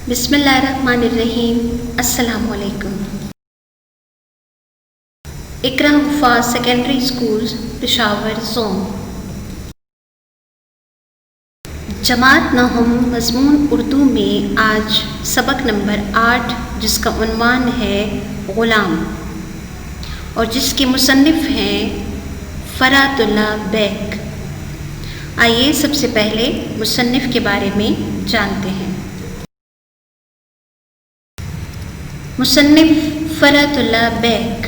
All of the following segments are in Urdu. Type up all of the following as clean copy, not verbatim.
بسم اللہ الرحمن الرحیم۔ السلام علیکم۔ اقرا حفاظ سیکنڈری اسکولز پشاور زون، جماعت نہم مضمون اردو میں آج سبق نمبر 8 جس کا عنوان ہے غلام اور جس کے مصنف ہیں فرات اللہ بیگ۔ آئیے سب سے پہلے مصنف کے بارے میں جانتے ہیں۔ مصنف فرات اللہ بیگ،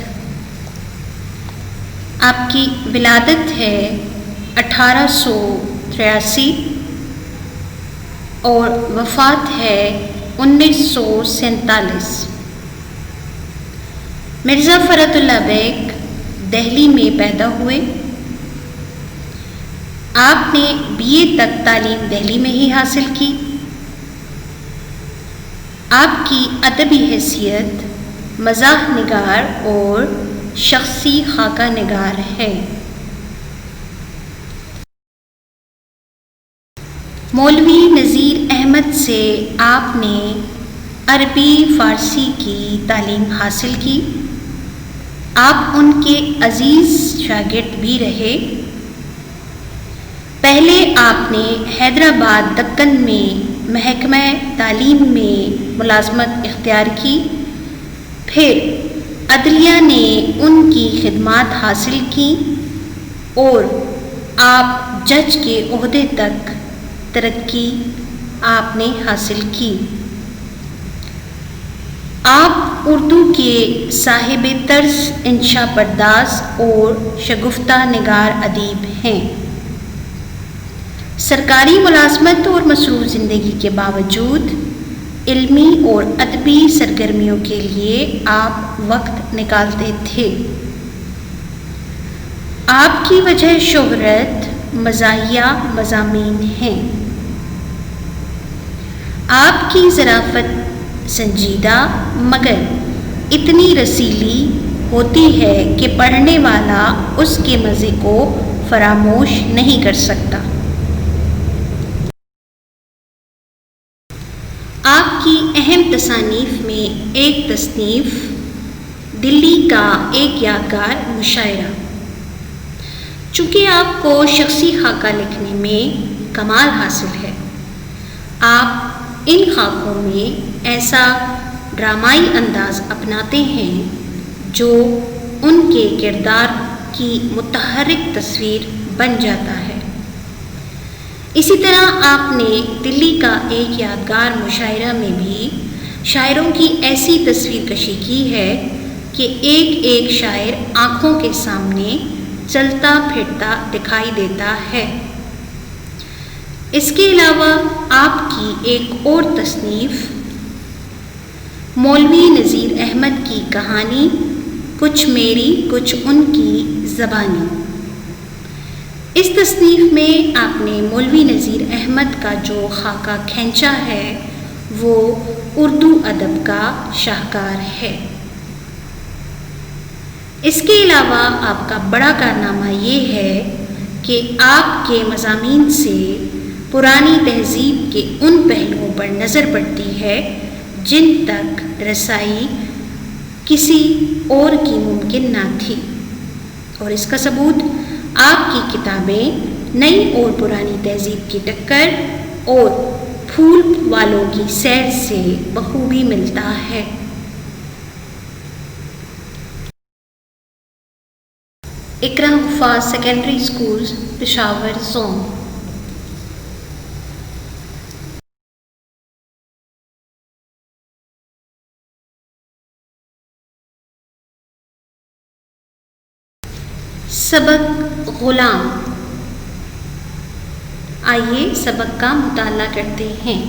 آپ کی ولادت ہے 1883 اور وفات ہے 1947۔ مرزا فرات اللہ بیگ دہلی میں پیدا ہوئے۔ آپ نے BA تک تعلیم دہلی میں ہی حاصل کی۔ آپ کی ادبی حیثیت مزاح نگار اور شخصی خاکہ نگار ہے۔ مولوی نذیر احمد سے آپ نے عربی فارسی کی تعلیم حاصل کی۔ آپ ان کے عزیز شاگرد بھی رہے۔ پہلے آپ نے حیدرآباد دکن میں محکمہ تعلیم میں ملازمت اختیار کی، پھر عدلیہ نے ان کی خدمات حاصل کی اور آپ جج کے عہدے تک ترقی آپ نے حاصل کی۔ آپ اردو کے صاحب طرز انشا پرداز اور شگفتہ نگار ادیب ہیں۔ سرکاری ملازمت اور مصروف زندگی کے باوجود علمی اور ادبی سرگرمیوں کے لیے آپ وقت نکالتے تھے۔ آپ کی وجہ شہرت مزاحیہ مضامین ہیں۔ آپ کی ظرافت سنجیدہ مگر اتنی رسیلی ہوتی ہے کہ پڑھنے والا اس کے مزے کو فراموش نہیں کر سکتا۔ آپ کی اہم تصانیف میں ایک تصنیف دلی کا ایک یادگار مشاعرہ۔ چونکہ آپ کو شخصی خاکہ لکھنے میں کمال حاصل ہے، آپ ان خاکوں میں ایسا ڈرامائی انداز اپناتے ہیں جو ان کے کردار کی متحرک تصویر بن جاتا ہے۔ اسی طرح آپ نے دلی کا ایک یادگار مشاعرہ میں بھی شاعروں کی ایسی تصویر کشی کی ہے کہ ایک ایک شاعر آنکھوں کے سامنے چلتا پھرتا دکھائی دیتا ہے۔ اس کے علاوہ آپ کی ایک اور تصنیف مولوی نذیر احمد کی کہانی کچھ میری کچھ ان کی زبانی۔ اس تصنیف میں آپ نے مولوی نذیر احمد کا جو خاکہ کھینچا ہے وہ اردو ادب کا شاہکار ہے۔ اس کے علاوہ آپ کا بڑا کارنامہ یہ ہے کہ آپ کے مضامین سے پرانی تہذیب کے ان پہلوؤں پر نظر پڑتی ہے جن تک رسائی کسی اور کی ممکن نہ تھی، اور اس کا ثبوت آپ کی کتابیں نئی اور پرانی تہذیب کی ٹکر اور پھول والوں کی سیر سے بخوبی ملتا ہے۔ اقرا حفاظ سیکنڈری اسکولز پشاور زون، سبق غلام۔ آئیے سبق کا مطالعہ کرتے ہیں۔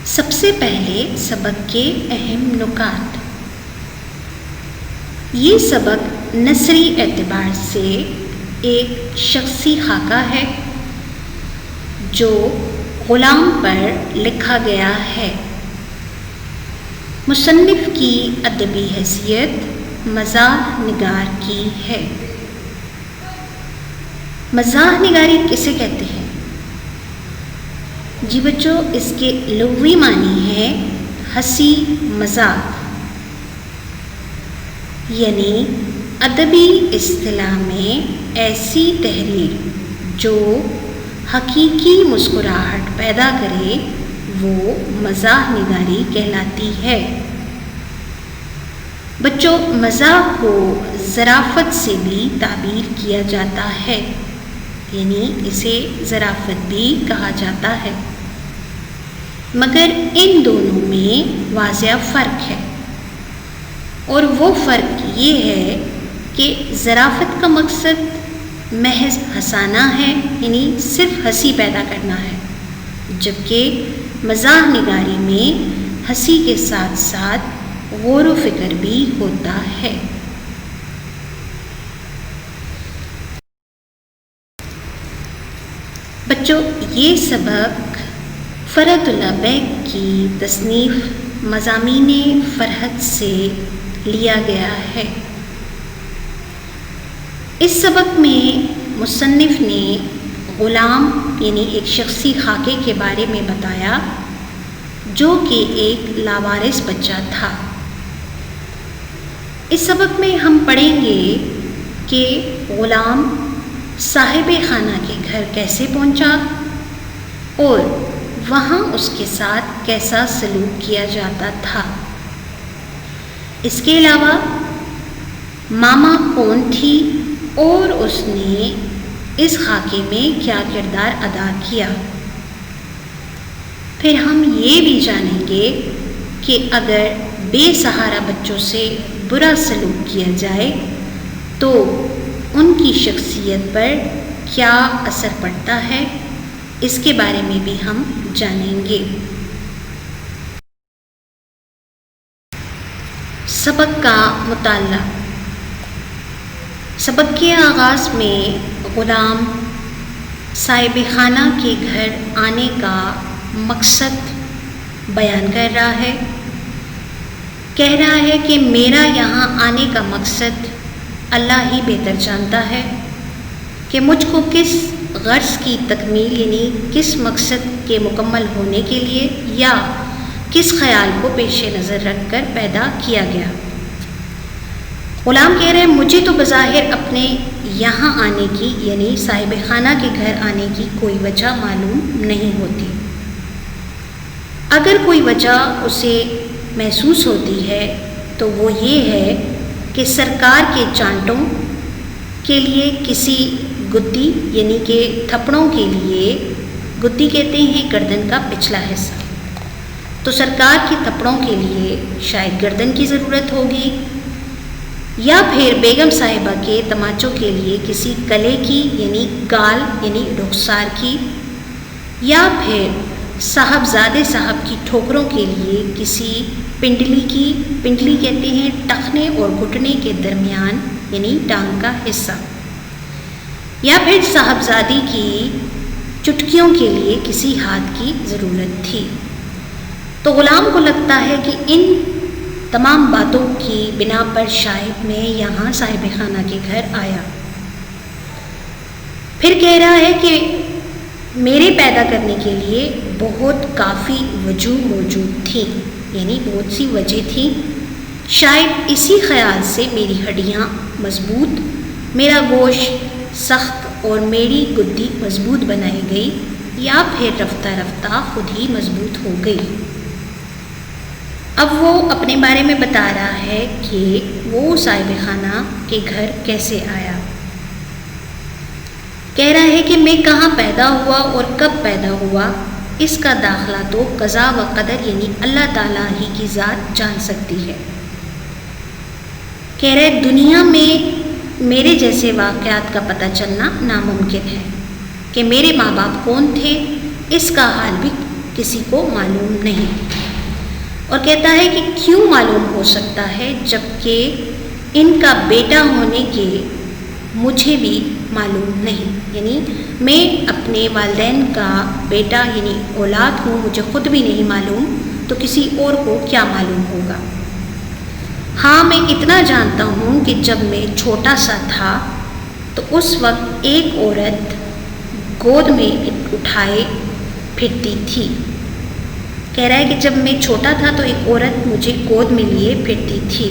سب سے پہلے سبق کے اہم نکات۔ یہ سبق نثری اعتبار سے ایک شخصی خاکہ ہے جو غلام پر لکھا گیا ہے۔ مصنف کی ادبی حیثیت مزاح نگار کی ہے۔ مزاح نگاری کسے کہتے ہیں؟ جی بچوں، اس کے لغوی معنی ہے ہنسی مذاق، یعنی ادبی اصطلاح میں ایسی تحریر جو حقیقی مسکراہٹ پیدا کرے وہ مزاح نگاری کہلاتی ہے۔ بچوں، مزاح کو ظرافت سے بھی تعبیر کیا جاتا ہے، یعنی اسے ظرافت بھی کہا جاتا ہے، مگر ان دونوں میں واضح فرق ہے، اور وہ فرق یہ ہے کہ ظرافت کا مقصد محض ہنسانا ہے، یعنی صرف ہنسی پیدا کرنا ہے، جبکہ مزاح نگاری میں ہنسی کے ساتھ ساتھ غور و فکر بھی ہوتا ہے۔ بچوں، یہ سبق فرحت اللہ بیگ کی تصنیف مضامین فرحت سے لیا گیا ہے۔ اس سبق میں مصنف نے غلام یعنی ایک شخصی خاکے کے بارے میں بتایا جو کہ ایک لاوارث بچہ تھا۔ اس سبق میں ہم پڑھیں گے کہ غلام صاحب خانہ کے گھر کیسے پہنچا اور وہاں اس کے ساتھ کیسا سلوک کیا جاتا تھا۔ اس کے علاوہ ماما کون تھی اور اس نے اس خاکے میں کیا کردار ادا کیا۔ پھر ہم یہ بھی جانیں گے کہ اگر بے سہارا بچوں سے برا سلوک کیا جائے تو ان کی شخصیت پر کیا اثر پڑتا ہے، اس کے بارے میں بھی ہم جانیں گے۔ سبق کا مطالعہ۔ سبق کے آغاز میں غلام صاحب خانہ کے گھر آنے کا مقصد بیان کر رہا ہے۔ کہہ رہا ہے کہ میرا یہاں آنے کا مقصد اللہ ہی بہتر جانتا ہے کہ مجھ کو کس غرض کی تکمیل یعنی کس مقصد کے مکمل ہونے کے لیے یا کس خیال کو پیش نظر رکھ کر پیدا کیا گیا۔ غلام کہہ رہے ہیں مجھے تو بظاہر اپنے یہاں آنے کی یعنی صاحب خانہ کے گھر آنے کی کوئی وجہ معلوم نہیں ہوتی۔ اگر کوئی وجہ اسے محسوس ہوتی ہے تو وہ یہ ہے کہ سرکار کے چانٹوں کے لیے کسی گدی یعنی کہ تھپڑوں کے لیے، گدی کہتے ہیں گردن کا پچھلا حصہ، تو سرکار کی تھپڑوں کے لیے شاید گردن کی ضرورت ہوگی، یا پھر بیگم صاحبہ کے تماچوں کے لیے کسی کلے کی یعنی گال یعنی رخسار کی، یا پھر صاحبزادے صاحب کی ٹھوکروں کے لیے کسی پنڈلی کی، پنڈلی کہتے ہیں ٹخنے اور گھٹنے کے درمیان یعنی ٹانگ کا حصہ، یا پھر صاحبزادی کی چٹکیوں کے لیے کسی ہاتھ کی ضرورت تھی۔ تو غلام کو لگتا ہے کہ ان تمام باتوں کی بنا پر شاید میں یہاں صاحب خانہ کے گھر آیا۔ پھر کہہ رہا ہے کہ میرے پیدا کرنے کے لیے بہت کافی وجوہ موجود تھیں، یعنی بہت سی وجہ تھیں، شاید اسی خیال سے میری ہڈیاں مضبوط، میرا گوشت سخت اور میری گدی مضبوط بنائی گئی، یا پھر رفتہ رفتہ خود ہی مضبوط ہو گئی۔ اب وہ اپنے بارے میں بتا رہا ہے کہ وہ صاحب خانہ کے گھر کیسے آیا۔ کہہ رہا ہے کہ میں کہاں پیدا ہوا اور کب پیدا ہوا، اس کا داخلہ تو قضا و قدر یعنی اللہ تعالیٰ ہی کی ذات جان سکتی ہے۔ کہہ رہے دنیا میں میرے جیسے واقعات کا پتہ چلنا ناممکن ہے کہ میرے ماں باپ کون تھے، اس کا حال بھی کسی کو معلوم نہیں، اور کہتا ہے کہ کیوں معلوم ہو سکتا ہے جبکہ ان کا بیٹا ہونے کے مجھے بھی معلوم نہیں، یعنی میں اپنے والدین کا بیٹا یعنی اولاد ہوں، مجھے خود بھی نہیں معلوم تو کسی اور کو کیا معلوم ہوگا۔ ہاں میں اتنا جانتا ہوں کہ جب میں چھوٹا سا تھا تو اس وقت ایک عورت گود میں اٹھائے پھرتی تھی۔ کہہ رہا ہے کہ جب میں چھوٹا تھا تو ایک عورت مجھے گود میں لیے پھرتی تھی۔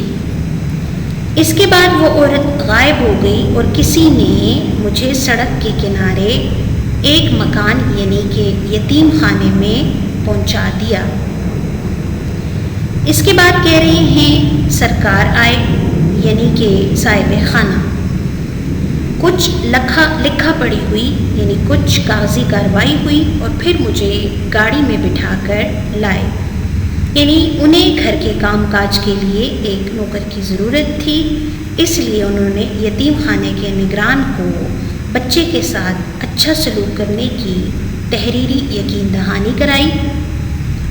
اس کے بعد وہ عورت غائب ہو گئی اور کسی نے مجھے سڑک کے کنارے ایک مکان یعنی کہ یتیم خانے میں پہنچا دیا۔ اس کے بعد کہہ رہے ہیں سرکار آئے یعنی کہ صاحب خانہ، کچھ لکھا پڑی ہوئی یعنی کچھ کاغذی کارروائی ہوئی اور پھر مجھے گاڑی میں بٹھا کر لائے، یعنی انہیں گھر کے کام کاج کے لیے ایک نوکر کی ضرورت تھی، اس لیے انہوں نے یتیم خانے کے نگران کو بچے کے ساتھ اچھا سلوک کرنے کی تحریری یقین دہانی کرائی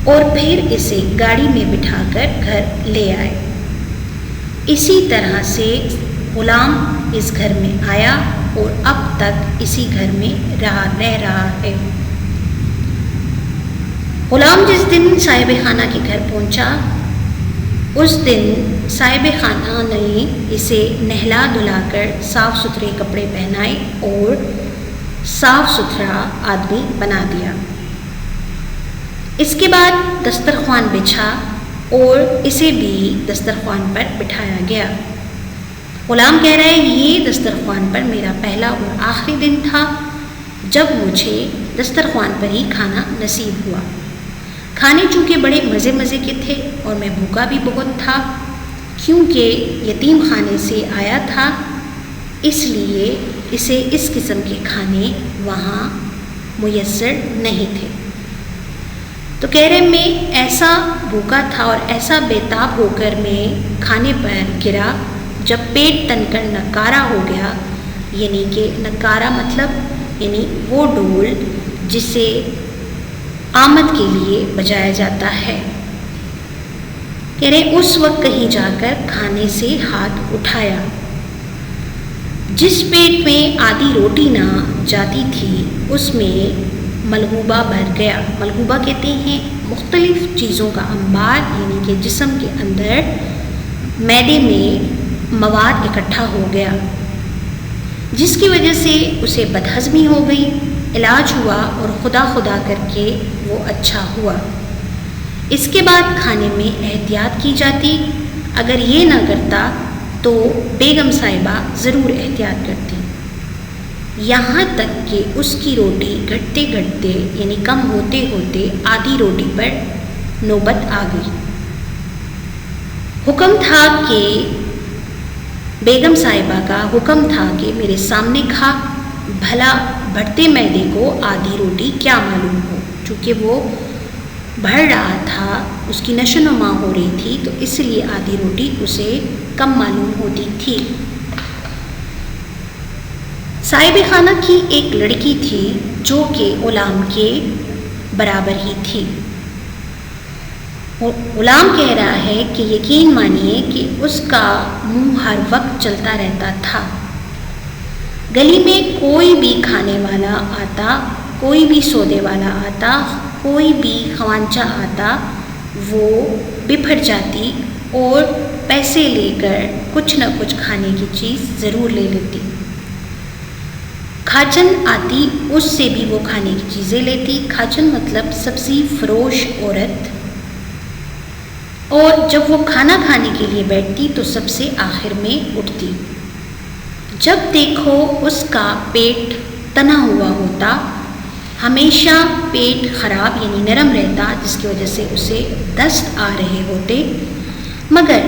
اور پھر اسے گاڑی میں بٹھا کر گھر لے آئے۔ اسی طرح سے غلام اس گھر میں آیا اور اب تک اسی گھر میں رہ رہا ہے۔ غلام جس دن صاحب خانہ کے گھر پہنچا اس دن صاحب خانہ نے اسے نہلا دھلا کر صاف ستھرے کپڑے پہنائے اور صاف ستھرا آدمی بنا دیا۔ اس کے بعد دسترخوان بچھا اور اسے بھی دسترخوان پر بٹھایا گیا۔ غلام کہہ رہا ہے یہ دسترخوان پر میرا پہلا اور آخری دن تھا جب مجھے دسترخوان پر ہی کھانا نصیب ہوا۔ کھانے چونکہ بڑے مزے مزے کے تھے اور میں بھوکا بھی بہت تھا کیونکہ یتیم خانے سے آیا تھا، اس لیے اسے اس قسم کے کھانے وہاں میسر نہیں تھے۔ تو کہہ رہے میں ایسا بھوکا تھا اور ایسا بے تاب ہو کر میں کھانے پر گرا جب پیٹ تن کر نکارا ہو گیا، یعنی کہ نکارا مطلب یعنی وہ ڈول جسے آمد کے لیے بجایا جاتا ہے۔ کہہ رہے اس وقت کہیں جا کر کھانے سے ہاتھ اٹھایا، جس پیٹ میں آدھی روٹی نہ جاتی تھی اس میں ملغوبہ بھر گیا۔ ملغوبہ کہتے ہیں مختلف چیزوں کا انبار، یعنی کہ جسم کے اندر معدے میں مواد اکٹھا ہو گیا جس کی وجہ سے اسے بدہضمی ہو گئی۔ علاج ہوا اور خدا خدا کر کے وہ اچھا ہوا۔ اس کے بعد کھانے میں احتیاط کی جاتی، اگر یہ نہ کرتا تو بیگم صاحبہ ضرور احتیاط کرتی، یہاں تک کہ اس کی روٹی گھٹتے گھٹتے یعنی کم ہوتے ہوتے آدھی روٹی پر نوبت آ گئی۔ حکم تھا کہ بیگم صاحبہ کا حکم تھا کہ میرے سامنے کھا، بھلا بڑھتے معدے کو آدھی روٹی کیا معلوم ہو، چونکہ وہ بڑھ رہا تھا، اس کی نشو و نما ہو رہی تھی تو اس لیے آدھی روٹی اسے کم معلوم ہوتی تھی۔ صاحب خانہ کی ایک لڑکی تھی جو کہ غلام کے برابر ہی تھی۔ غلام کہہ رہا ہے کہ یقین مانیے کہ اس کا منہ ہر وقت چلتا رہتا تھا۔ گلی میں کوئی بھی کھانے والا آتا، کوئی بھی سودے والا آتا، کوئی بھی خوانچہ آتا، وہ بپھر جاتی اور پیسے لے کر کچھ نہ کچھ کھانے کی چیز ضرور لے لیتی۔ کھاچن آتی، اس سے بھی وہ کھانے کی چیزیں لیتی۔ کھاچن مطلب سبزی فروش عورت، اور جب وہ کھانا کھانے کے لیے بیٹھتی تو سب سے آخر میں اٹھتی۔ جب دیکھو اس کا پیٹ تنا ہوا ہوتا، ہمیشہ پیٹ خراب یعنی نرم رہتا جس کی وجہ سے اسے دست آ رہے ہوتے، مگر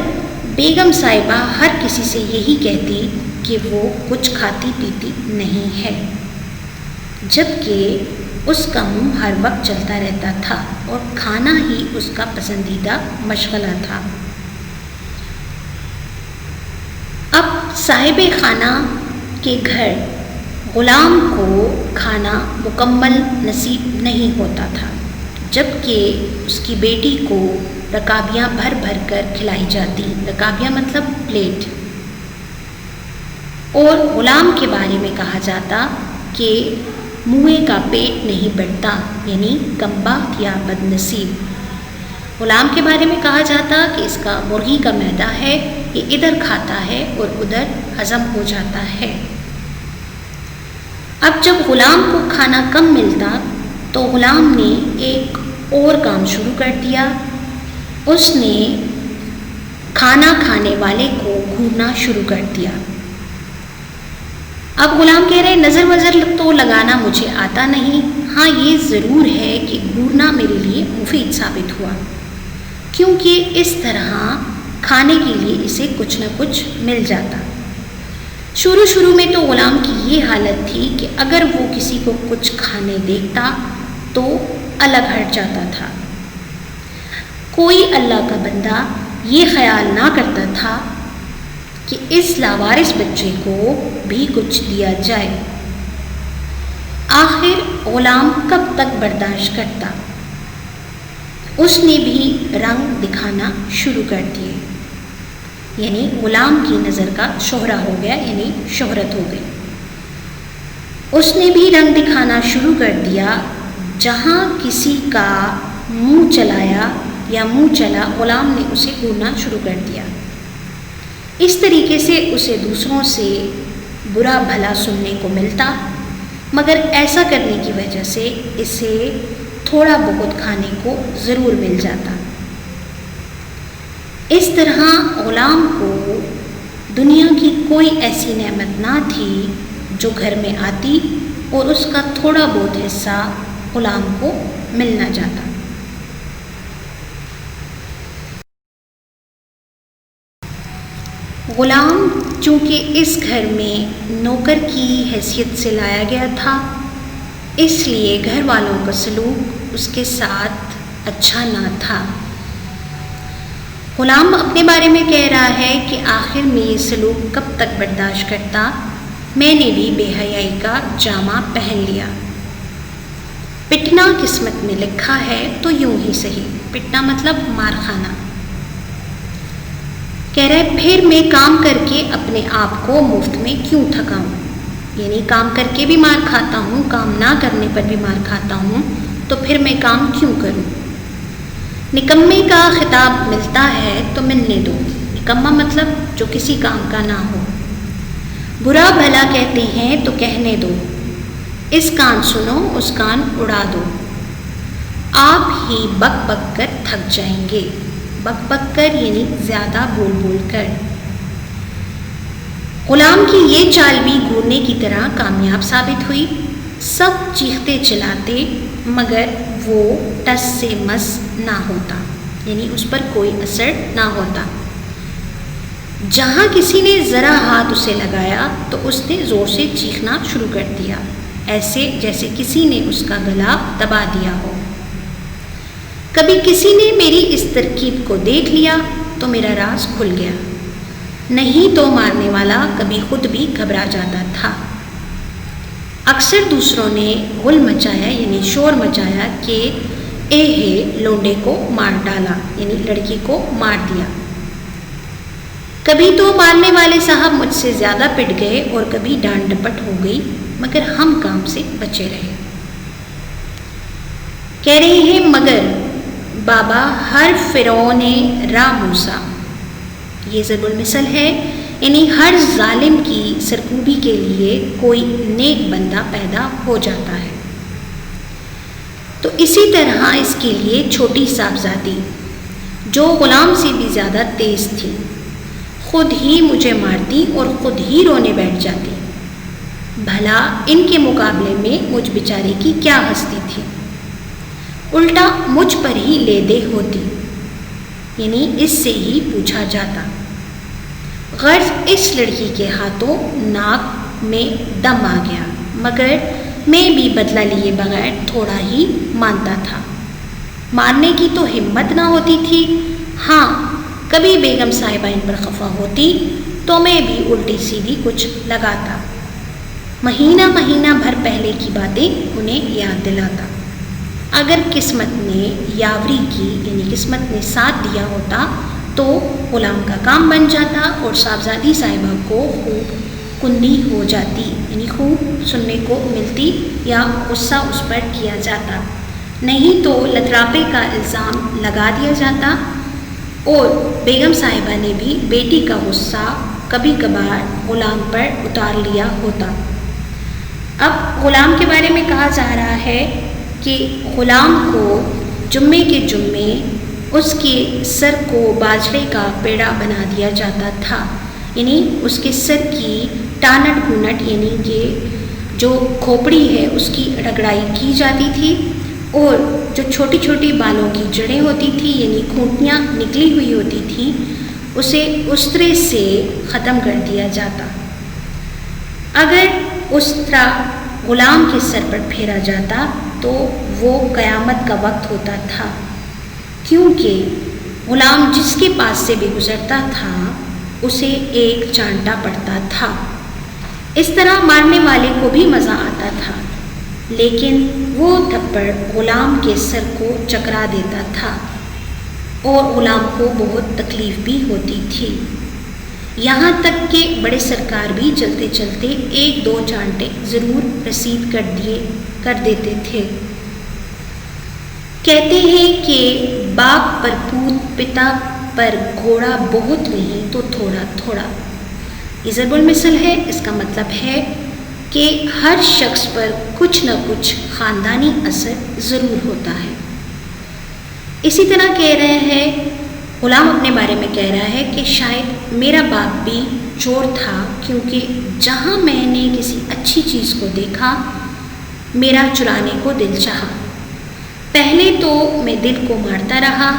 بیگم صاحبہ ہر کسی سے یہی کہتی کہ وہ کچھ کھاتی پیتی نہیں ہے، جبکہ اس کا منہ ہر وقت چلتا رہتا تھا اور کھانا ہی اس کا پسندیدہ مشغلہ تھا۔ اب صاحب خانہ کے گھر غلام کو کھانا مکمل نصیب نہیں ہوتا تھا، جبکہ اس کی بیٹی کو رکابیاں بھر بھر کر کھلائی جاتی۔ رکابیاں مطلب پلیٹ۔ اور غلام کے بارے میں کہا جاتا کہ موئے کا پیٹ نہیں بڑھتا، یعنی کمبخت یا بد نصیب۔ غلام کے بارے میں کہا جاتا کہ اس کا مرغی کا معدہ ہے، یہ ادھر کھاتا ہے اور ادھر ہضم ہو جاتا ہے۔ اب جب غلام کو کھانا کم ملتا تو غلام نے ایک اور کام شروع کر دیا. اس نے کھانا کھانے والے کو گھورنا شروع کر دیا. اب غلام کہہ رہے نظر وظر تو لگانا مجھے آتا نہیں، ہاں یہ ضرور ہے کہ گھورنا میرے لیے مفید ثابت ہوا، کیونکہ اس طرح کھانے کے لیے اسے کچھ نہ کچھ مل جاتا. شروع میں تو غلام کی یہ حالت تھی کہ اگر وہ کسی کو کچھ کھانے دیکھتا تو الگ ہٹ جاتا تھا. کوئی اللہ کا بندہ یہ خیال نہ کرتا تھا کہ اس لاوارث بچے کو بھی کچھ دیا جائے. آخر غلام کب تک برداشت کرتا؟ اس نے بھی رنگ دکھانا شروع کر دیے. یعنی غلام کی نظر کا شہرہ ہو گیا، یعنی شہرت ہو گئی. اس نے بھی رنگ دکھانا شروع کر دیا. جہاں کسی کا منہ چلایا یا منہ چلا، غلام نے اسے گھورنا شروع کر دیا. اس طریقے سے اسے دوسروں سے برا بھلا سننے کو ملتا، مگر ایسا کرنے کی وجہ سے اسے تھوڑا بہت کھانے کو ضرور مل جاتا. اس طرح غلام کو دنیا کی کوئی ایسی نعمت نہ تھی جو گھر میں آتی اور اس کا تھوڑا بہت حصہ غلام کو مل نہ جاتا. غلام چونکہ اس گھر میں نوکر کی حیثیت سے لایا گیا تھا، اس لیے گھر والوں کا سلوک اس کے ساتھ اچھا نہ تھا. غلام اپنے بارے میں کہہ رہا ہے کہ آخر میں یہ سلوک کب تک برداشت کرتا، میں نے بھی بے حیائی کا جامہ پہن لیا. پٹنا قسمت میں لکھا ہے تو یوں ہی صحیح. پٹنا مطلب مار کھانا. کہہ رہے پھر میں کام کر کے اپنے آپ کو مفت میں کیوں تھکاؤں، یعنی کام کر کے بھی مار کھاتا ہوں، کام نہ کرنے پر بھی مار کھاتا ہوں، تو پھر میں کام کیوں کروں. نکمے کا خطاب ملتا ہے تو ملنے دو. نکما مطلب جو کسی کام کا نہ ہو. برا بھلا کہتے ہیں تو کہنے دو. اس کان سنو اس کان اڑا دو. آپ ہی بک بک کر تھک جائیں گے. بک بک کر یعنی زیادہ بول بول کر. غلام کی یہ چال بھی گھورنے کی طرح کامیاب ثابت ہوئی. سب چیختے چلاتے مگر وہ ٹس سے مس نہ ہوتا، یعنی اس پر کوئی اثر نہ ہوتا. جہاں کسی نے ذرا ہاتھ اسے لگایا تو اس نے زور سے چیخنا شروع کر دیا، ایسے جیسے کسی نے اس کا گلا دبا دیا ہو. کبھی کسی نے میری اس ترکیب کو دیکھ لیا تو میرا راز کھل گیا، نہیں تو مارنے والا کبھی خود بھی گھبرا جاتا تھا. اکثر دوسروں نے غل مچایا یعنی شور مچایا کہ اے ہے لونڈے کو مار ڈالا، یعنی لڑکی کو مار دیا. کبھی تو مارنے والے صاحب مجھ سے زیادہ پٹ گئے اور کبھی ڈانٹ ڈپٹ ہو گئی، مگر ہم کام سے بچے رہے. کہہ رہے ہیں مگر بابا ہر فرعون را موسیٰ، یہ ضرب المثل ہے، یعنی ہر ظالم کی سرکوبی کے لیے کوئی نیک بندہ پیدا ہو جاتا ہے. تو اسی طرح اس کے لیے چھوٹی صاحبزادی جو غلام سے بھی زیادہ تیز تھی، خود ہی مجھے مارتی اور خود ہی رونے بیٹھ جاتی. بھلا ان کے مقابلے میں مجھ بیچارے کی کیا ہستی تھی، الٹا مجھ پر ہی لے دے ہوتی، یعنی اس سے ہی پوچھا جاتا. غرض اس لڑکی کے ہاتھوں ناک میں دم آ گیا، مگر میں بھی بدلہ لیے بغیر تھوڑا ہی مانتا تھا. مارنے کی تو ہمت نہ ہوتی تھی. ہاں کبھی بیگم صاحبہ ان پر خفا ہوتی تو میں بھی الٹی سیدھی کچھ لگاتا، مہینہ بھر پہلے کی باتیں انہیں یاد دلاتا. اگر قسمت نے یاوری کی یعنی قسمت نے ساتھ دیا ہوتا تو غلام کا کام بن جاتا اور صاحبزادی صاحبہ کو خوب کندی ہو جاتی، یعنی خوب سننے کو ملتی یا غصہ اس پر کیا جاتا، نہیں تو لتراپے کا الزام لگا دیا جاتا. اور بیگم صاحبہ نے بھی بیٹی کا غصہ کبھی کبھار غلام پر اتار لیا ہوتا. اب غلام کے بارے میں کہا جا رہا ہے کہ غلام کو جمعے کے جمعے اس کے سر کو باجرے کا پیڑا بنا دیا جاتا تھا، یعنی اس کے سر کی ٹانٹ گھونٹ یعنی کہ جو کھوپڑی ہے اس کی رگڑائی کی جاتی تھی، اور جو چھوٹی چھوٹی بالوں کی جڑیں ہوتی تھیں یعنی کھوٹیاں نکلی ہوئی ہوتی تھیں اسے استرے سے ختم کر دیا جاتا۔ اگر استرا غلام کے سر پر پھیرا جاتا تو وہ قیامت کا وقت ہوتا تھا، کیونکہ غلام جس کے پاس سے بھی گزرتا تھا اسے ایک چانٹا پڑتا تھا۔ اس طرح مارنے والے کو بھی مزہ آتا تھا، لیکن وہ تھپڑ غلام کے سر کو چکرا دیتا تھا اور غلام کو بہت تکلیف بھی ہوتی تھی، یہاں تک کہ بڑے سرکار بھی چلتے چلتے ایک دو چانٹے ضرور رسید کر دیتے تھے۔ کہتے ہیں کہ باپ پر پوت، پتا پر گھوڑا بہت نہیں تو تھوڑا تھوڑا، یہ ضرب المثل ہے۔ اس کا مطلب ہے کہ ہر شخص پر کچھ نہ کچھ خاندانی اثر ضرور ہوتا ہے۔ اسی طرح کہہ رہے ہیں غلام اپنے بارے میں کہہ رہا ہے کہ شاید میرا باپ بھی چور تھا، کیونکہ جہاں میں نے کسی اچھی چیز کو دیکھا میرا چرانے کو دل چاہا، پہلے تو میں دل کو مارتا رہا،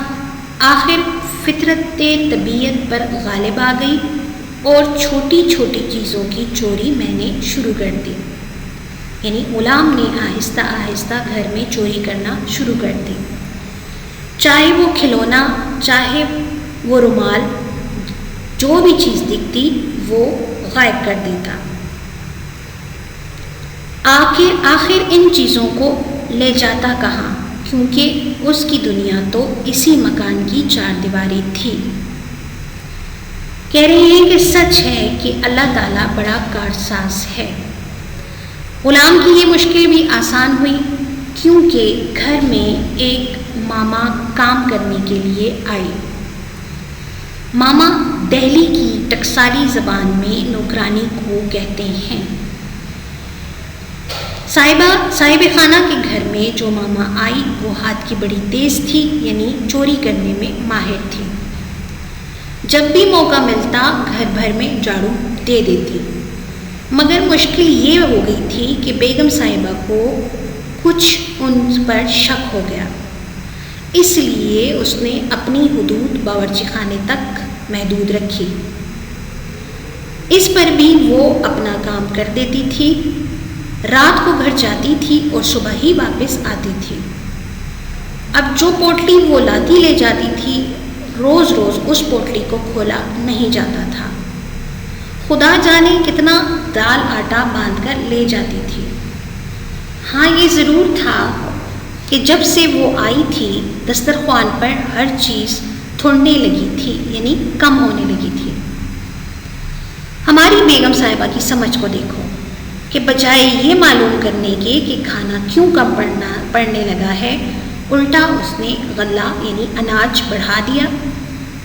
آخر فطرت طبیعت پر غالب آ گئی اور چھوٹی چھوٹی چیزوں کی چوری میں نے شروع کر دی، یعنی غلام نے آہستہ آہستہ گھر میں چوری کرنا شروع کر دی، چاہے وہ کھلونا، چاہے وہ رومال، جو بھی چیز دکھتی وہ غائب کر دیتا۔ آخر ان چیزوں کو لے جاتا کہاں، کیونکہ اس کی دنیا تو اسی مکان کی چار دیواری تھی۔ کہہ رہے ہیں کہ سچ ہے کہ اللہ تعالیٰ بڑا کارساز ہے۔ غلام کی یہ مشکل بھی آسان ہوئی، کیونکہ گھر میں ایک ماما کام کرنے کے لیے آئی۔ ماما دہلی کی ٹکسالی زبان میں نوکرانی کو کہتے ہیں۔ صاحب خانہ کے گھر میں جو ماما آئی وہ ہاتھ کی بڑی تیز تھی، یعنی چوری کرنے میں ماہر تھی۔ جب بھی موقع ملتا گھر بھر میں جھاڑو دے دیتی، مگر مشکل یہ ہو گئی تھی کہ بیگم صاحبہ کو کچھ ان پر شک ہو گیا، اس لیے اس نے اپنی حدود باورچی خانے تک محدود رکھی۔ اس پر بھی وہ اپنا کام کر دیتی تھی، رات کو گھر جاتی تھی اور صبح ہی واپس آتی تھی۔ اب جو پوٹلی وہ لاتی لے جاتی تھی، روز روز اس پوٹلی کو کھولا نہیں جاتا تھا، خدا جانے کتنا دال آٹا باندھ کر لے جاتی تھی۔ ہاں یہ ضرور تھا کہ جب سے وہ آئی تھی دسترخوان پر ہر چیز تھوڑنے لگی تھی، یعنی کم ہونے لگی تھی۔ ہماری بیگم صاحبہ کی سمجھ کو دیکھو کہ بجائے یہ معلوم کرنے کے کہ کھانا کیوں کم پڑنے لگا ہے، الٹا اس نے غلہ یعنی اناج بڑھا دیا،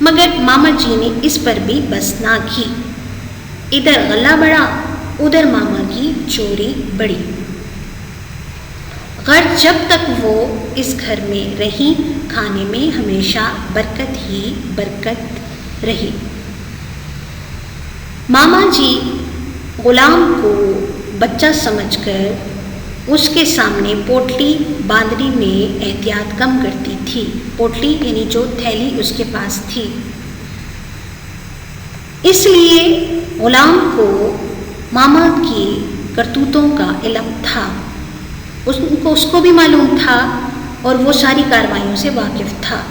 مگر ماما جی نے اس پر بھی بس نہ کی، ادھر غلہ بڑھا ادھر ماما کی چوری بڑھی۔ غرض جب تک وہ اس گھر میں رہی کھانے میں ہمیشہ برکت ہی برکت رہی۔ ماما جی غلام کو بچہ سمجھ کر اس کے سامنے پوٹلی باندھنے میں احتیاط کم کرتی تھی، پوٹلی یعنی جو تھیلی اس کے پاس تھی۔ اس لیے غلام کو ماما کی کرتوتوں کا علم تھا، اس کو بھی معلوم تھا اور وہ ساری کارروائیوں سے واقف تھا،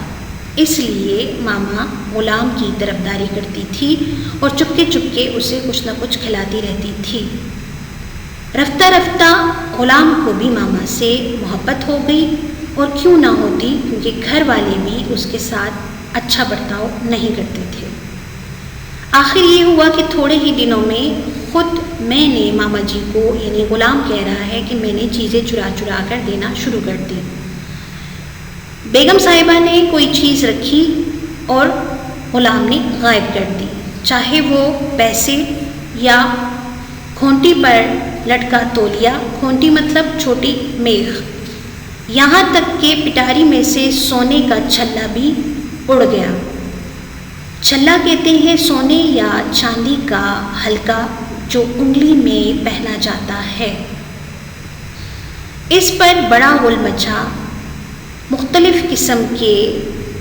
اس لیے ماما غلام کی طرفداری کرتی تھی اور چپکے چپکے اسے کچھ نہ کچھ کھلاتی رہتی تھی۔ رفتہ رفتہ غلام کو بھی ماما سے محبت ہو گئی، اور کیوں نہ ہوتی، کیونکہ گھر والے بھی اس کے ساتھ اچھا برتاؤ نہیں کرتے تھے۔ آخر یہ ہوا کہ تھوڑے ہی دنوں میں خود میں نے ماما جی کو، یعنی غلام کہہ رہا ہے کہ میں نے چیزیں چرا چرا کر دینا شروع کر دی۔ بیگم صاحبہ نے کوئی چیز رکھی اور غلام نے غائب کر دی، چاہے وہ پیسے یا کھونٹی پر لٹکا تولیہ، کھونٹی مطلب چھوٹی میخ، یہاں تک کہ پٹاری میں سے سونے کا چھلا بھی اڑ گیا۔ چھلا کہتے ہیں سونے یا چاندی کا حلقہ جو انگلی میں پہنا جاتا ہے۔ اس پر بڑا غل مچا، مختلف قسم کے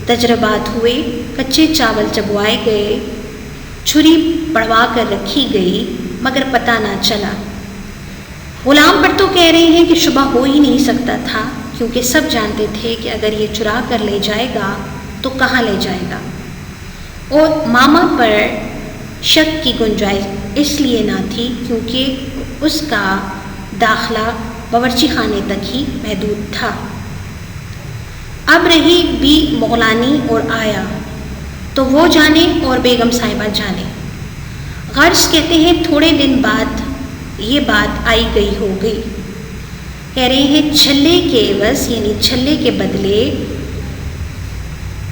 تجربات ہوئے، کچے چاول چبوائے گئے، چھری پڑوا کر رکھی گئی، مگر پتہ نہ چلا۔ غلام پر تو کہہ رہے ہیں کہ شبہ ہو ہی نہیں سکتا تھا، کیونکہ سب جانتے تھے کہ اگر یہ چرا کر لے جائے گا تو کہاں لے جائے گا، اور ماما پر شک کی گنجائش اس لیے نہ تھی کیونکہ اس کا داخلہ باورچی خانے تک ہی محدود تھا۔ اب رہی بی مغلانی اور آیا تو وہ جانے اور بیگم صاحبہ جانے۔ غرض کہتے ہیں تھوڑے دن بعد یہ بات آئی گئی ہو گئی۔ کہہ رہے ہیں چھلے کے عوض یعنی چھلے کے بدلے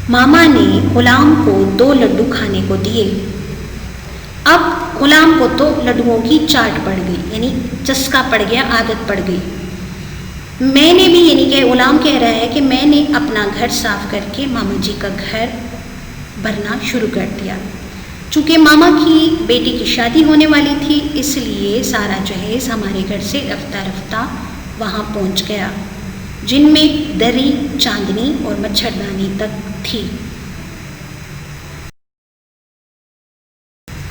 ماما نے غلام کو 2 لڈو کھانے کو دیے۔ اب غلام کو تو لڈوؤں کی چاٹ پڑ گئی، یعنی چسکا پڑ گیا، عادت پڑ گئی۔ میں نے بھی، یعنی کہ غلام کہہ رہا ہے کہ میں نے اپنا گھر صاف کر کے ماما جی کا گھر بھرنا شروع کر دیا۔ چونکہ ماما کی بیٹی کی شادی ہونے والی تھی، اس لیے سارا جہیز ہمارے گھر سے رفتہ رفتہ وہاں پہنچ گیا، جن میں دری، چاندنی اور مچھردانی تک تھی۔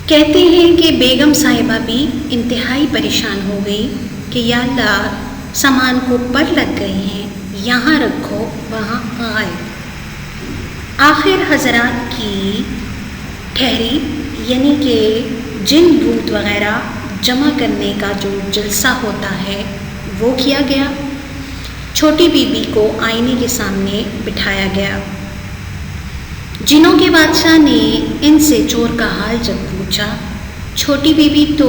کہتے ہیں کہ بیگم صاحبہ بھی انتہائی پریشان ہو گئی کہ یا اللہ، سامان کو پر لگ گئے ہیں، یہاں رکھو وہاں آئے۔ آخر حضرات کی ٹھہری، یعنی کہ جن بھوت وغیرہ جمع کرنے کا جو جلسہ ہوتا ہے وہ کیا گیا۔ چھوٹی بی بی کو آئینے کے سامنے بٹھایا گیا۔ جنوں کے بادشاہ نے ان سے چور کا حال جب پوچھا، چھوٹی بی بی تو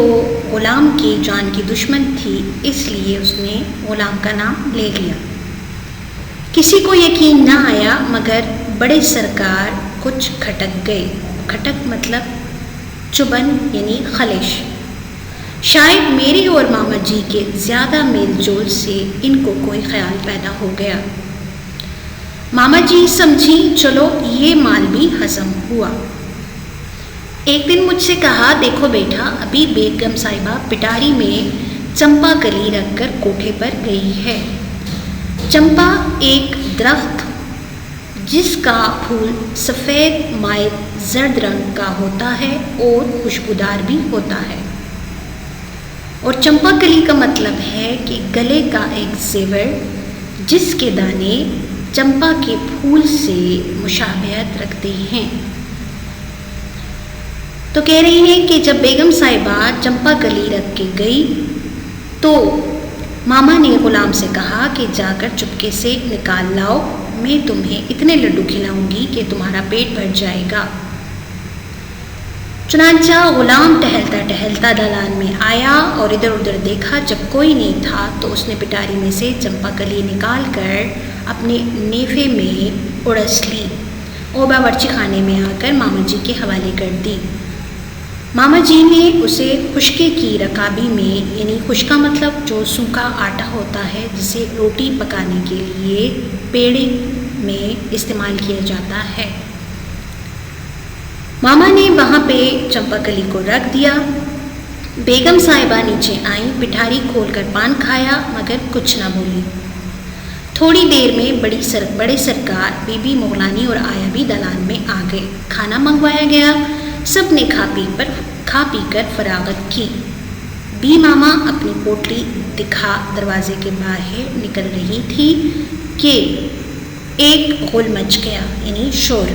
غلام کی جان کی دشمن تھی، اس لیے اس نے غلام کا نام لے لیا۔ کسی کو یقین نہ آیا، مگر بڑے سرکار کچھ کھٹک گئے۔ کھٹک مطلب چبھن یعنی خلش۔ شاید میرے اور ماما جی کے زیادہ میل جول سے ان کو کوئی خیال پیدا ہو گیا۔ ماما جی سمجھی چلو یہ مال بھی ہضم ہوا۔ ایک دن مجھ سے کہا، دیکھو بیٹا، ابھی بیگم صاحبہ پٹاری میں چمپا کلی رکھ کر کوٹھے پر گئی ہے۔ چمپا ایک درخت جس کا پھول سفید مائل زرد رنگ کا ہوتا ہے اور خوشبودار بھی ہوتا ہے، اور چمپا کلی کا مطلب ہے کہ گلے کا ایک زیور جس کے دانے چمپا کے پھول سے مشابہت رکھتے ہیں۔ تو کہہ رہی ہیں کہ جب بیگم صاحبہ چمپا کلی رکھ کے گئی تو ماما نے غلام سے کہا کہ جا کر چپکے سے نکال لاؤ، میں تمہیں اتنے لڈو کھلاؤں گی کہ تمہارا پیٹ بھر جائے گا۔ چنانچہ غلام ٹہلتا ٹہلتا دالان میں آیا اور ادھر ادھر دیکھا، جب کوئی نہیں تھا تو اس نے پٹاری میں سے چمپا کلی نکال کر اپنے نیفے میں اڑس لی اور باورچی خانے میں آ کر ماما جی کے حوالے کر دی۔ ماما جی نے اسے خشکے کی رکابی میں، یعنی خشکا مطلب جو سوکھا آٹا ہوتا ہے جسے روٹی پکانے کے لیے پیڑے میں استعمال کیا جاتا ہے، ماما نے وہاں پہ چمپا کلی کو رکھ دیا۔ بیگم صاحبہ نیچے آئیں، پٹھاری کھول کر پان کھایا، مگر کچھ نہ بولی۔ تھوڑی دیر میں بڑے سرکار بی بی مغلانی اور آیا بھی دالان میں آ گئے۔ کھانا منگوایا گیا، سب نے کھا پی کر فراغت کی۔ بی ماما اپنی پوٹلی دکھا دروازے کے باہر نکل رہی تھی کہ ایک غل مچ گیا، یعنی شور۔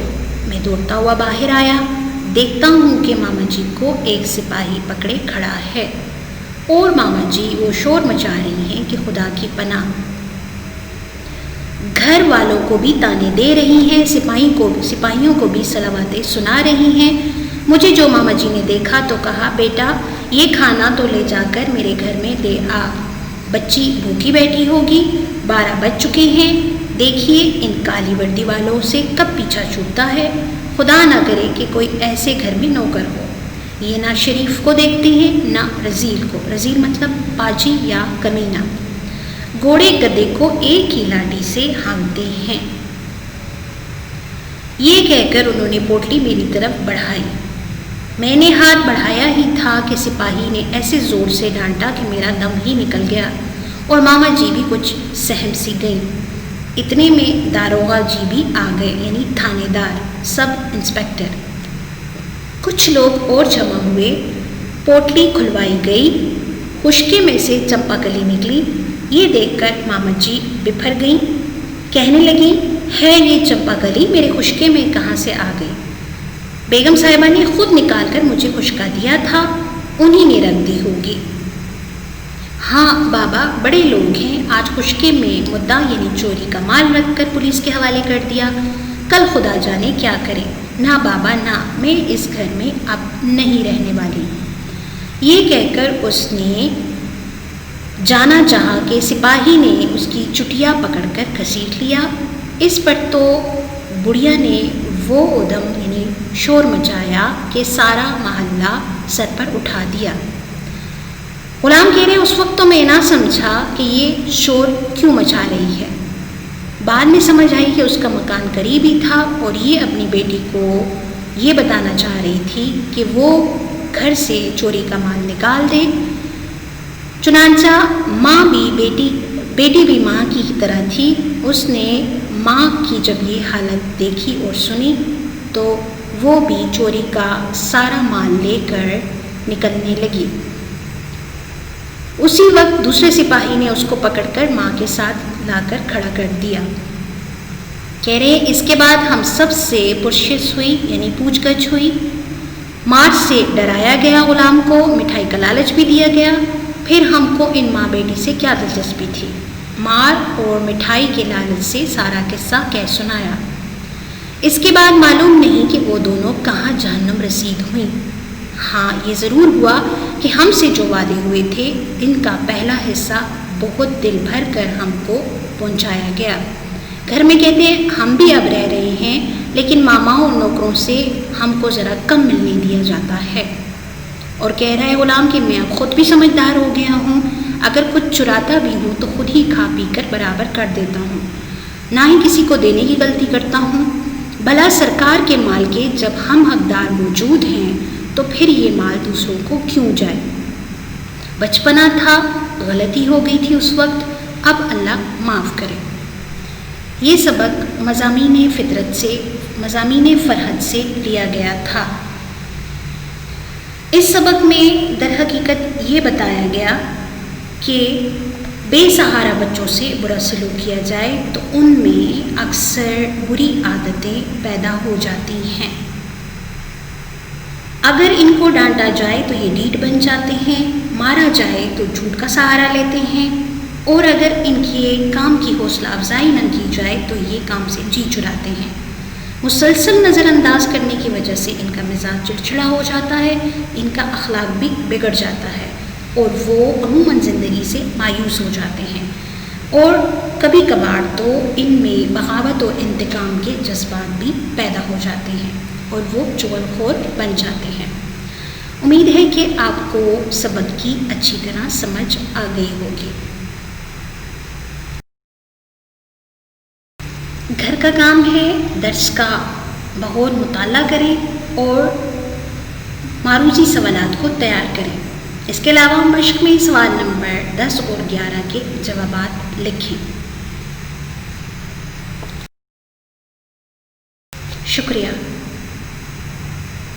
میں دوڑتا ہوا باہر آیا، دیکھتا ہوں کہ ماما جی کو ایک سپاہی پکڑے کھڑا ہے اور ماما جی وہ شور مچا رہی ہیں کہ خدا کی پناہ، گھر والوں کو بھی تانے دے رہی ہیں، سپاہیوں کو بھی صلواتیں سنا رہی ہیں۔ مجھے جو ماما جی نے دیکھا تو کہا، بیٹا یہ کھانا تو لے جا کر میرے گھر میں دے آ، بچی بھوکی بیٹھی ہوگی، 12 بج چکے ہیں، دیکھیے ان کالی وردی والوں سے کب پیچھا چھوٹتا ہے، خدا نہ کرے کہ کوئی ایسے گھر میں نوکر ہو، یہ نہ شریف کو دیکھتے ہیں نہ رزیل کو، رزیل مطلب پاجی یا کمینہ۔ گھوڑے گدھے کو ایک ہی لاٹھی سے ہانکتے ہیں۔ یہ کہہ کر انہوں نے پوٹلی میری طرف بڑھائی۔ میں نے ہاتھ بڑھایا ہی تھا کہ سپاہی نے ایسے زور سے ڈانٹا کہ میرا دم ہی نکل گیا اور ماما جی بھی کچھ سہم سی گئیں۔ اتنے میں داروغہ جی بھی آ گئے، یعنی تھانے دار، سب انسپکٹر۔ کچھ لوگ اور جمع ہوئے، پوٹلی کھلوائی گئی، خشکے میں سے چمپا کلی نکلی۔ یہ دیکھ کر ماما جی بپھر گئیں، کہنے لگیں، ہے یہ چمپا کلی میرے خشکے میں کہاں سے آ گئی؟ بیگم صاحبہ نے خود نکال کر مجھے خشکا دیا تھا، انہی نے رکھ دی ہوگی۔ ہاں بابا، بڑے لوگ ہیں، آج خشکے میں مدعا یعنی چوری کا مال رکھ کر پولیس کے حوالے کر دیا، کل خدا جانے کیا کرے۔ نہ بابا نہ، میں اس گھر میں اب نہیں رہنے والی۔ یہ کہہ کر اس نے جانا چاہا کہ سپاہی نے اس کی چٹیا پکڑ کر گھسیٹ لیا۔ اس پر تو بڑھیا نے وہ ادم یعنی شور مچایا کہ سارا محلہ سر پر اٹھا دیا۔ غلام کہہ رہے اس وقت تو میں نہ سمجھا کہ یہ شور کیوں مچا رہی ہے، بعد میں سمجھ آئی کہ اس کا مکان قریب ہی تھا اور یہ اپنی بیٹی کو یہ بتانا چاہ رہی تھی کہ وہ گھر سے چوری کا مال نکال دے۔ چنانچہ ماں بھی بیٹی بھی ماں کی طرح تھی، اس نے ماں کی جب یہ حالت دیکھی اور سنی تو وہ بھی چوری کا سارا مال لے کر نکلنے لگی۔ اسی وقت دوسرے سپاہی نے اس کو پکڑ کر ماں کے ساتھ لا کر کھڑا کر دیا۔ کہہ رہے اس کے بعد ہم سب سے پرشش ہوئی یعنی پوچھ گچھ ہوئی۔ مار سے ڈرایا گیا، غلام کو مٹھائی کا لالچ بھی دیا گیا۔ پھر ہم کو ان ماں بیٹی سے کیا دلچسپی تھی، مار اور مٹھائی کے لالچ سے سارا قصہ کہہ سنایا۔ اس کے بعد معلوم نہیں کہ وہ دونوں کہاں جہنم رسید ہوئیں۔ ہاں یہ ضرور ہوا کہ ہم سے جو وعدے ہوئے تھے ان کا پہلا حصہ بہت دل بھر کر ہم کو پہنچایا گیا۔ گھر میں کہتے ہیں ہم بھی اب رہ رہے ہیں، لیکن ماماؤں اور نوکروں سے ہم کو ذرا کم ملنے دیا جاتا ہے۔ اور کہہ رہا ہے غلام کہ میں اب خود بھی سمجھدار ہو گیا ہوں، اگر کچھ چراتا بھی ہوں تو خود ہی کھا پی کر برابر کر دیتا ہوں، نہ ہی کسی کو دینے کی غلطی کرتا ہوں۔ بھلا سرکار کے مال کے جب ہم حقدار موجود ہیں تو پھر یہ مال دوسروں کو کیوں جائے؟ بچپنا تھا، غلطی ہو گئی تھی اس وقت، اب اللہ معاف کرے۔ یہ سبق مضامین فرحت سے لیا گیا تھا۔ اس سبق میں در حقیقت یہ بتایا گیا کہ بے سہارا بچوں سے برا سلوک کیا جائے تو ان میں اکثر بری عادتیں پیدا ہو جاتی ہیں۔ اگر ان کو ڈانٹا جائے تو یہ ڈھیٹ بن جاتے ہیں، مارا جائے تو جھوٹ کا سہارا لیتے ہیں، اور اگر ان کے کام کی حوصلہ افزائی نہ کی جائے تو یہ کام سے جی چراتے ہیں۔ مسلسل نظر انداز کرنے کی وجہ سے ان کا مزاج چڑچڑا ہو جاتا ہے، ان کا اخلاق بھی بگڑ جاتا ہے اور وہ عموماً زندگی سے مایوس ہو جاتے ہیں، اور کبھی کبھار تو ان میں بغاوت و انتقام کے جذبات بھی پیدا ہو جاتے ہیں اور وہ چغل خور بن جاتے ہیں۔ امید ہے کہ آپ کو سبق کی اچھی طرح سمجھ آ گئی ہوگی۔ گھر کا کام ہے، درس کا بغور مطالعہ کریں اور معروضی سوالات کو تیار کریں۔ اس کے علاوہ مشق میں سوال نمبر 10 اور 11 کے جوابات لکھیں۔ شکریہ۔